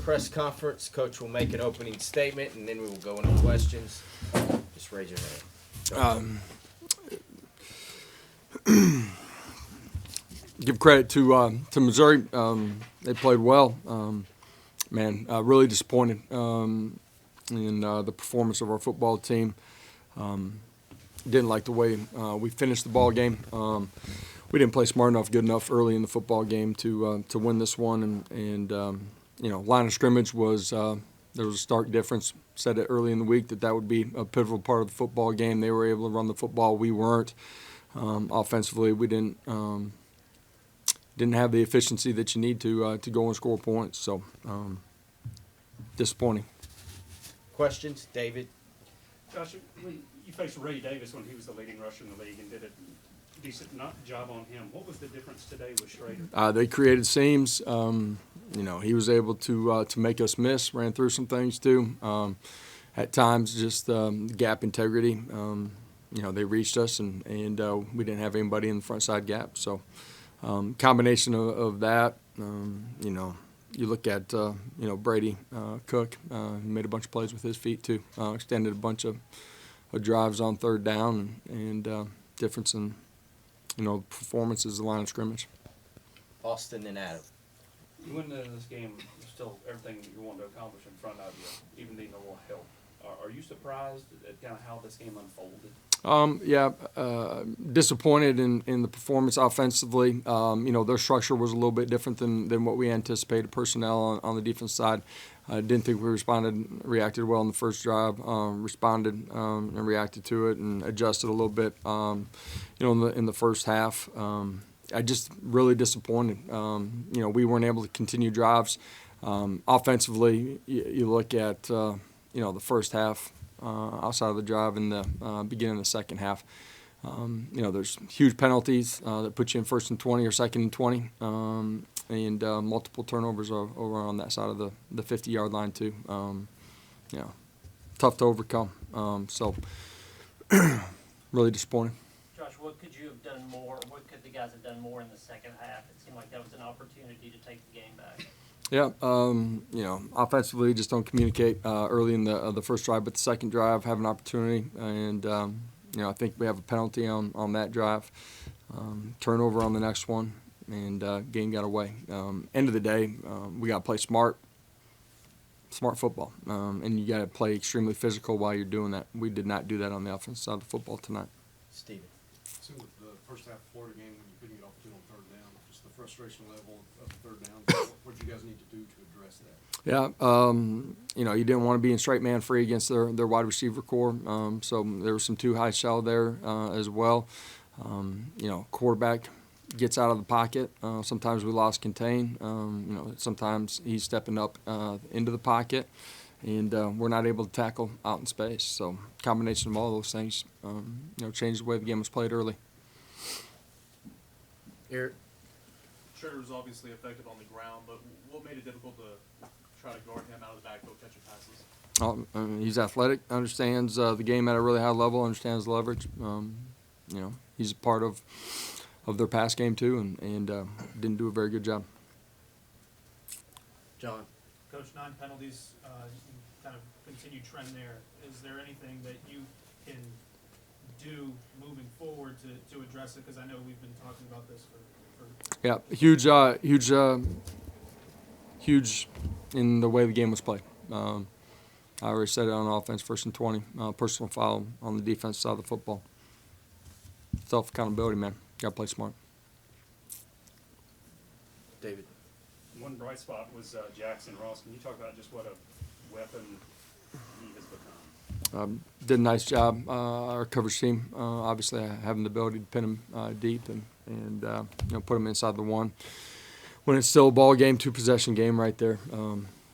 press conference. Coach will make an opening statement, and then we will go into questions. Just raise your hand. Give credit to Missouri. They played well. Really disappointed in the performance of our football team. Didn't like the way we finished the ball game. We didn't play smart enough, good enough early in the football game to win this one. And line of scrimmage was there was a stark difference. Said it early in the week that would be a pivotal part of the football game. They were able to run the football. We weren't. Offensively, we didn't have the efficiency that you need to go and score points. So disappointing. Questions, David? Josh, when you faced Ray Davis when he was the leading rusher in the league and did a decent job on him, what was the difference today with Schrader? They created seams. He was able to make us miss. Ran through some things too. At times, just gap integrity. They reached us, and we didn't have anybody in the front side gap. So, combination of that, you look at Brady Cook, made a bunch of plays with his feet too. Extended a bunch of drives on third down, and difference in performance is the line of scrimmage. Austin and Adam. You went into this game still everything you want to accomplish in front of you, even needing a little help. Are you surprised at kind of how this game unfolded? Disappointed in the performance offensively. Their structure was a little bit different than what we anticipated. Personnel on the defense side, didn't think we reacted well in the first drive. Responded and reacted to it and adjusted a little bit. In the first half, I just really disappointed. We weren't able to continue drives. Offensively, you look at the first half. Outside of the drive in the beginning of the second half. There's huge penalties that put you in 1st and 20 or 2nd and 20, and multiple turnovers over on that side of the 50-yard line too. Tough to overcome. Really disappointing. Josh, what could you have done more? What could the guys have done more in the second half? It seemed like that was an opportunity to take the game back. Yeah, offensively, just don't communicate early in the first drive, but the second drive have an opportunity, and I think we have a penalty on that drive, turnover on the next one, and game got away. End of the day, we got to play smart football, and you got to play extremely physical while you're doing that. We did not do that on the offensive side of the football tonight. Steven. So with the first half Florida game, when you couldn't get off the field on third down, just the frustration level of third down, what do you guys need to do to address that? Yeah, you didn't want to be in straight man free against their wide receiver core, so there was some too high shell there as well. Quarterback gets out of the pocket. Sometimes we lost contain. Sometimes he's stepping up into the pocket, and we're not able to tackle out in space. So combination of all those things, changed the way the game was played early. Eric. Schrader was obviously effective on the ground, but what made it difficult to try to guard him out of the backfield catching passes? He's athletic, understands the game at a really high level, understands leverage. He's a part of their pass game too, and didn't do a very good job. John. Coach, 9 penalties, kind of continued trend there. Is there anything that you can do moving forward to address it? Because I know we've been talking about this for yeah, huge in the way the game was played. I already said it on offense, 1st and 20, personal foul on the defense side of the football. Self-accountability, man. Got to play smart. David. One bright spot was Jackson Ross. Can you talk about just what a weapon he has become? Did a nice job. Our coverage team, obviously, having the ability to pin him deep and put him inside the one. When it's still a ball game, 2-possession game right there.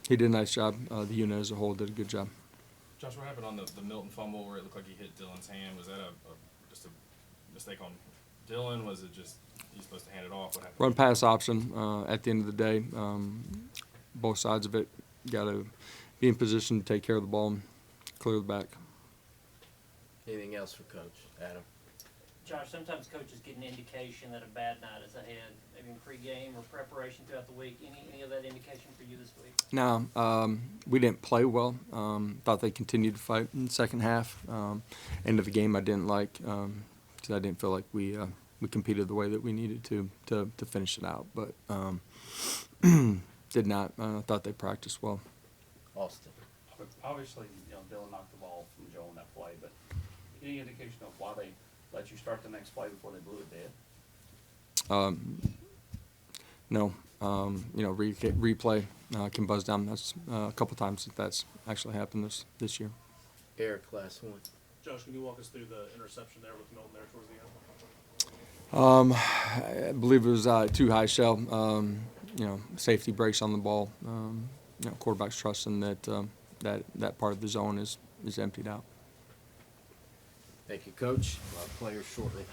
He did a nice job. The unit as a whole did a good job. Josh, what happened on the Milton fumble where it looked like he hit Dylan's hand? Was that just a mistake on Dylan? Was it just he's supposed to hand it off? What happened? Run pass option at the end of the day. Both sides of it got to be in position to take care of the ball and clear the back. Anything else for Coach? Adam. Josh, sometimes coaches get an indication that a bad night is ahead, maybe in pregame or preparation throughout the week. Any of that indication for you this week? No, we didn't play well. Thought they continued to fight in the second half. End of the game I didn't like because I didn't feel like we competed the way that we needed to finish it out. But did not. Thought they practiced well. Austin. But obviously, Dylan knocked the ball from Joe on that play, but any indication of why they let you start the next play before they blew it dead? No, replay can buzz down. That's a couple times that's actually happened this year. Eric, last one. Josh, can you walk us through the interception there with Milton there towards the end? I believe it was too high shell. Safety breaks on the ball. Quarterback's trusting that part of the zone is emptied out. Thank you, Coach. Players shortly.